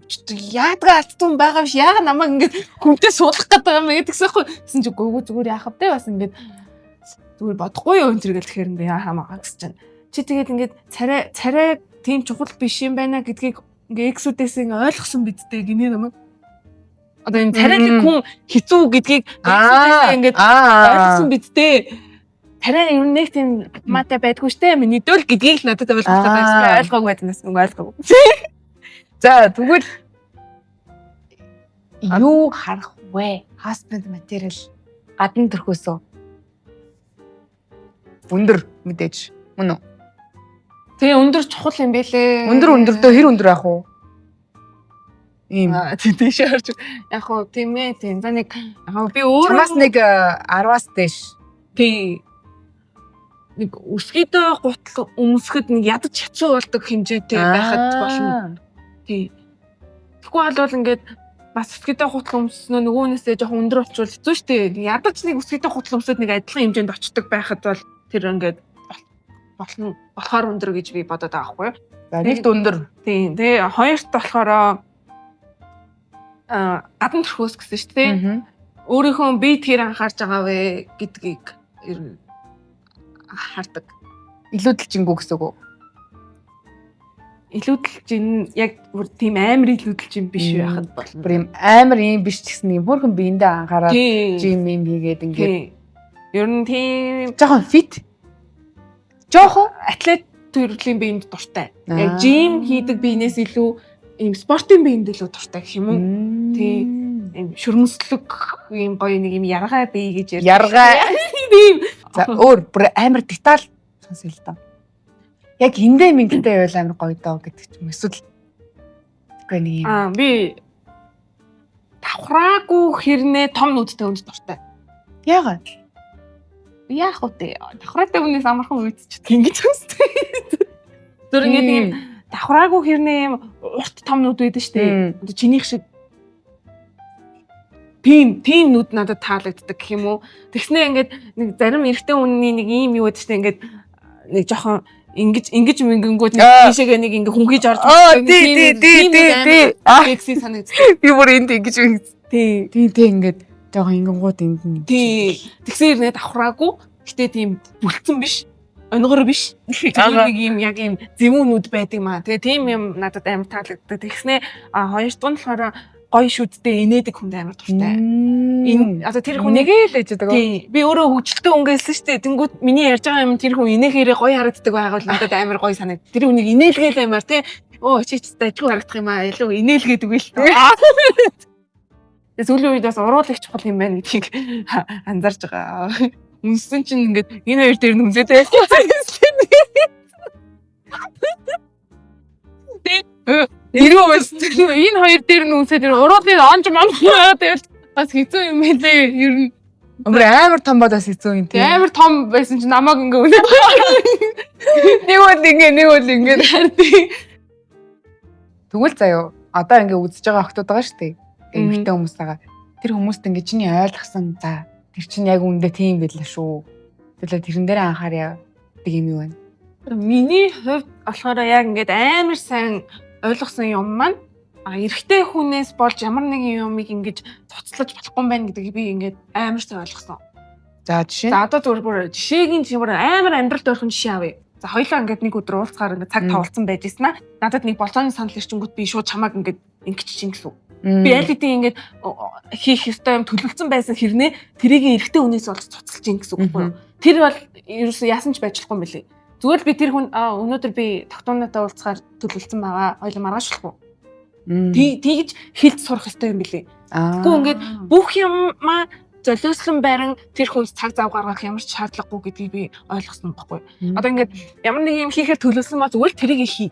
яадаг алдсан байгаа биш. Яагаад намайг ингээд хүнтэй суулгах гэдэг юм бэ гэдэгсэн байхгүй. Гэсэн чи гүйгүй зүгээр яах вэ бас ингээд зүгээр бодохгүй юу энэ зэрэг тэгэхээр би хамаагаа гэж чинь. Чи тэгээд ингээд царай тийм чухал биш юм байна гэдгийг ингээ эксүүдээс ингээ ойлгосон бидтэй гинэ намайг. Одоо энэ царайлаг хүн хэцүү гэдгийг эксүүдээс ингээ ойлгосон бидтэй. Царай ер нь нэг тийм матай байдгүй штэ. Миний дөөл гэдгийг л надад ойлгуулсан байсан. Ойлгоогүй байднаас ойлгоогүй. За тэгвэл юу харах вэ? Husband material гадна төрхөөсөө өндөр мэдээж мөн үү? Тэгээ өндөр чухал юм бэлээ. Өндөрдөө хэр өндөр ах уу? Ийм тийш харж яг хоо тийм ээ тийм. За нэг яг би өөрөө чамаас нэг 10-аас дээш. Тий. Нэг өсгийдөө гутал өмсгöd нэг ядаж хацуу болдог хэмжээтэй байхад болно. Тий. Тэгэхгүй бол ингээд бас өсгийдөө гутал өмснөө нөгөөнөөсөө жоохон өндөр болчихвол хэцүү шүү дээ. Ядаж нэг өсгийдөө гутал өмсөд нэг адилхан хэмжээнд очдог байхад бол тэр ингээд болно болохоор өндөр гэж би бодоод байгаа байхгүй юу. За нэгт өндөр. Тийм. Тэгээ хоёрт болохоор гадна төрхөөс гэсэн шүү дээ. Өөрийнхөө бие тэр анхаарч байгаа вэ гэдгийг ер нь хардаг. Илүүдэлжингүү гэсэн үг үү? Илүүдэлжин яг бүр тийм амар илүүдэлжин биш байхад болно. Бүр юм амар юм биш ч гэсэн юм бүрхэн биендээ анхаараад жим юм хийгээд ингээд. Ер нь тийм жоохон fit. Жоохон атлет төрлийн биеинд дуртай. Яг жим хийдэг биенээс илүү ийм спортын биеинд илүү дуртай гэх юм уу? Тий. Ийм шүрмслэг ийм гоё нэг ийм яргаа бие гэж ярьж. Яргаа. Тийм. За өөр бүр амар деталь сонсё л доо. Яг эндээ мингтэй байвал амар гоё доо гэдэг ч юм эсвэл үгүй нэг юм. Би давхраагүй хэрнээ том нүдтэй хүнд дуртай. Яагаад? Яах вэ? Давхраатай хүнээс амархан үйдчихдэг ингэж хүсдэг. Зүр ингээд ийм давхраагүй хэрнээ юм урт том нүд байдаг шүү дээ. Одоо чинийх шиг тийм нүд надад таалагддаг гэх юм уу. Тэгснээ ингээд нэг зарим эрэгтэй хүний нэг ийм юу гэдэг чинь ингээд нэг жоохон ингэж мингэнгүүд тийшээгээ нэг ингээ хүн хийж орж тий. Секси санагддаг. Би бүр энд ингэж тий ингээд жоохон ингэнгууд энд нь. Тий. Тэгсээр нэ давхраагүй. Гэтэ тийм бүлцэн биш. Онгор биш. Нэг юм яг юм зэвүүнүүд байдаг маа. Тэгээ тийм юм надад амар таалагддаг. Тэгснээ хоёр дахь нь болохоор гоё шүдтэй инээдэг хүнд амар дуртай. Энэ одоо тэр хүнийг л ээж байгаа. Тий. Би өөрөө хөгжилтэй өнгөсөн шүү дээ. Тэнгүүд миний ярьж байгаа юм тэр хүн инээхээрээ гоё харагддаг байгаа бол надад амар гоё санагд. Тэр хүнийг инээлгээл амар тий. Оо чи ч дайггүй харагдах юм аа. Илүү инээлгээд үгүй л тоо. Сүүлийн үед бас уруулах чухал юм байна гэдгийг анзаарч байгаа. Үнсэн чинь ингээд энэ хоёр дээр нүмсээд байсан. Ирүү бас энэ хоёр дээр нүмсээд уруулын онж мамхаа тэгэл бас хэцүү юм хэлээ. Ер нь амар том бодос хэцүү юм тий. Амар том байсан чинь намайг ингээ үнэ. Нэг бол ингээд тэгвэл заяа одоо ингээ үзэж байгаа охтууд байгаа шүү дээ. Эмэгтэй хүмүүс байгаа. Тэр хүмүүст ингээ чиний ойлгосон за тэр чинь яг үндэ тийм байлаа шүү. Тэгэл тэрэн дээр анхааря гэдэг юм юу вэ? Миний хувьд болохоор яг ингээд амар сайн ойлгосон юм маань эрэгтэй хүнээс болж ямар нэгэн юмыг ингэж цоцлож болохгүй юм байна гэдгийг би ингээд амар сайн ойлгосон. За жишээ. За одоо зүгээр бүр жишээгийн чимээр амар амьдралд ойрхон жишээ авъя. За хоёулаа ингээд нэг өдөр уулзгаар ингээд цаг тавалцсан байж ийсэн аа. Надад нэг болооны санал ирчингүүт би шууд чамааг ингээд ингэчих гэсэн. Би аль хэдийн ингээд хийх ёстой юм төлөвлөсөн байсан хэрнээ тэрийг эрэгтэй хүнээс болж цуцалж ийн гэсэн үг байхгүй юу? Тэр бол ерөөсөө яасан ч байж болохгүй юм билий. Зүгээр би тэр хүн өнөөдөр би тогтооноотой уулзахаар төлөвлөсөн байгаа. Хоёул маргааш болохгүй. Тэгж хэлж сурах ёстой юм билий. Тэгэхгүй ингээд бүх юмаа золиослон барин тэр хүнс цаг зав гаргах ямар ч шаардлагагүй гэдгийг би ойлгосон байхгүй. Одоо ингээд ямар нэг юм хийхээр төлөвлөсөн ба зүгээр л тэрийг хий.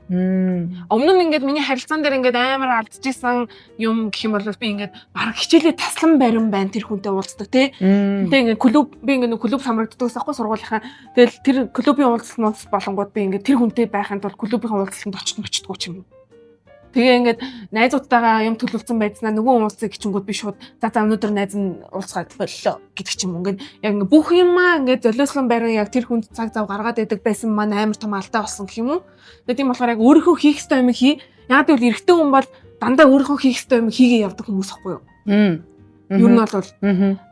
Өмнө нь ингээд миний харилцаан дээр ингээд амар алдчихсан юм гэх юм бол би ингээд баг хичээлээ таслан барин байна тэр хүнтэй уулздаг тий. Тэгтээ ингээд клуб би ингээд клуб самрагддаг байхгүй сургуулийнхаа. Тэгэл тэр клубын уулзалт болонгууд би ингээд тэр хүнтэй байхын тулд клубын уулзалтанд очтгоо ч юм уу. Тэгээ ингээд найзуудтайгаа юм төлөвлөсөн байцнаа нөгөө уулзах гिचэнгүүд би шууд за өнөөдөр найз нь уулзгаад боллоо гэдэг ч юм уу. Ингээд яг ингээд бүх юмаа ингээд золиослон барин яг тэр хүнд цаг зав гаргаад байдаг байсан маань амар том алдаа болсон гэх юм уу. Тэгээ тийм болохоор яг өөрийнхөө хийх ёстой юм хий. Яг тэгвэл эрэгтэй хүн бол дандаа өөрийнхөө хийх ёстой юм хийгээ явдаг хүмүүс ахгүй юу? Юу нь бол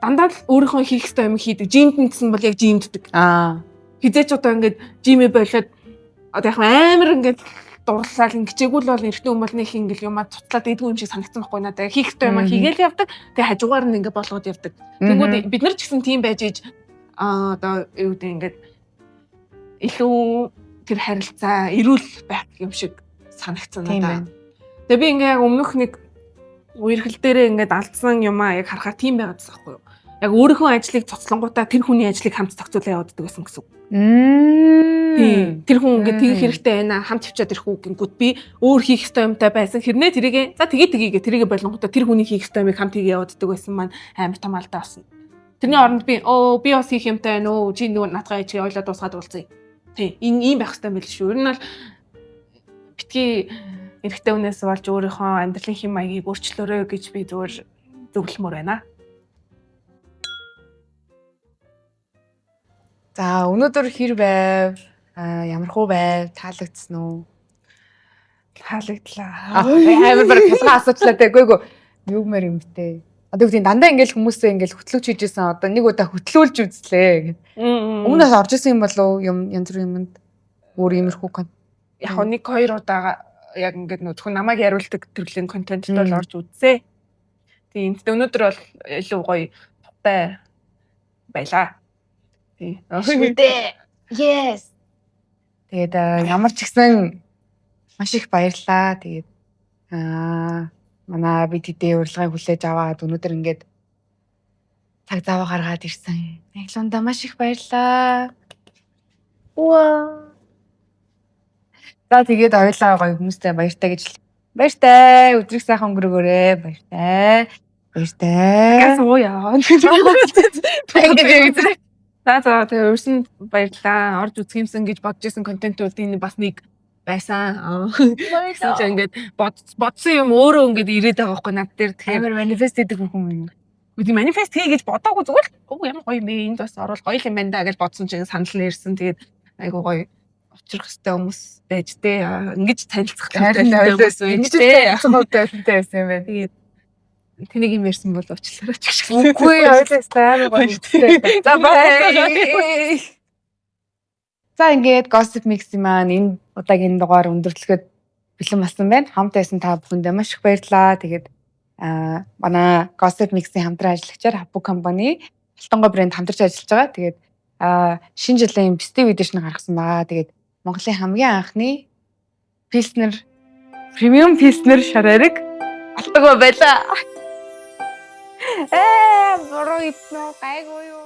дандаа л өөрийнхөө хийх ёстой юм хийдэг. Жимд гэсэн бол яг жимддэг. Хизээч одоо ингээд жимээ болоод одоо яг амар ингээд дурлал ингэчээгүй л бол эртний хүн бол нэг ингээл юмаа цуцлаад идэггүй юм шиг санагдсан байхгүй надад хийх ёстой юм хийгээл явдаг. Тэгээ хажуугаар нь ингээ болгоод явдаг. Тэнгүүд бид нар ч гэсэн тийм байж иж одоо юу гэдэг ингээд илүү тэр харилцаа эрүүл байх юм шиг санагдсан надад. Тэгээ би ингээ яг өмнөх нэг үерхэл дээрээ ингээд алдсан юмаа яг харахаар тийм байгаад байгаа байхгүй юу. Яг өөрийнхөө ажлыг цоцлонгуудаа тэр хүний ажлыг хамт зохицуулаад явуулдаг гэсэн үг. Тэр хүн ингээд тэгэх хэрэгтэй байна хамт хвчаад ирэх үг гингүүд би өөр хийх ёстой юмтай байсан хэрнээ тэрийг за тгийгээ тэрийг болгонгуудаа тэр хүний хийх ёстой юмыг хамт хийгээ явуулдаг байсан маань амар том алдаа болсон. Тэрний оронд би би бас хийх юмтай байна уу чи нөгөө надгаа ичгээ ойлоод дуусгаад уулзъя. Тий ийм байх ёстой юм байл шүү. Ер нь бол битгий эрэгтэй хүнээс болж өөрийнхөө амьдралын хэм маягийг өөрчлөөрэй гэж би зөвөр зөвлөмөр байна. За өнөөдөр хэр байв? Ямар хөө байв? Таалагдсан уу? Таалагдлаа. Амар бараг тусгай асуучлаа тэггүй юу мэр юм бэ? Одоо үгүй дандаа ингээл хүмүүсээ ингээл хөтлөж хийжсэн одоо нэг удаа хөтлүүлж үзлээ. Өмнөөс орж исэн юм болов юм янз бүрийн юмд өөр иймэрхүү контент. Яг нэг хоёр удаа яг ингээд нөтхөн намайг яриулдаг төрлийн контентд бол орж үзсэн. Тийм өнөөдөр бол илүү гоё тухтай байлаа. Yes. Тэгээд ямар ч гэсэн маш их баярлалаа. Тэгээд манай бид хэдийн урилгыг хүлээж аваад өнөөдөр ингээд цаг зав гаргаад ирсэн. Яглондаа маш их баярлалаа. Ваа. За тэгээд ойлаа гоё хүмүүстэй баяртай гэж баяртай. Өдрийг сайхан өнгөрөөгөөрэй. Баяртай. Баяртай. Газ уу яа. За тэгээ өрсөн баярлаа. Орж үзэх юмсан гэж бодож исэн контентууд энэ бас нэг байсан. Гэсэн чинь ингээд бодсон юм өөрөө ингээд ирээд байгаа байхгүй над дээр тэгэхээр манифест хийдэг хүн юм. Үгүй манифест хий гэж бодоогүй зүгээр л ямар гоё юм бэ энд бас орол гоё юм байна да гэж бодсон чинь санал нэрсэн. Тэгээд айгу гоё учрах хэвээр хүмүүс байж тээ. Ингэж танилцах хэрэгтэй хүмүүс байж тээ. Цогтой байсан юм байна. Тэгээд тэнийг юм ярьсан бол уучлаарай ч гэж. Үгүй ойлаа гоё. За бай. За ингээд Gossip Mix маань энэ удаагийн дугаар өндөрлөхөд бэлэн болсон байна. Хамт байсан та бүхэндээ маш их баярлалаа. Тэгээд манай Gossip Mix-ийн хамтран ажиллагчаар Hapu компани Алтангой брэнд хамтарч ажиллаж байгаа. Тэгээд шинэ жилийн festive edition гаргасан байгаа. Тэгээд Монголын хамгийн анхны Pilsner Premium Pilsner шарарыг Алтангой байлаа. Буруу ипно гайгүй юу.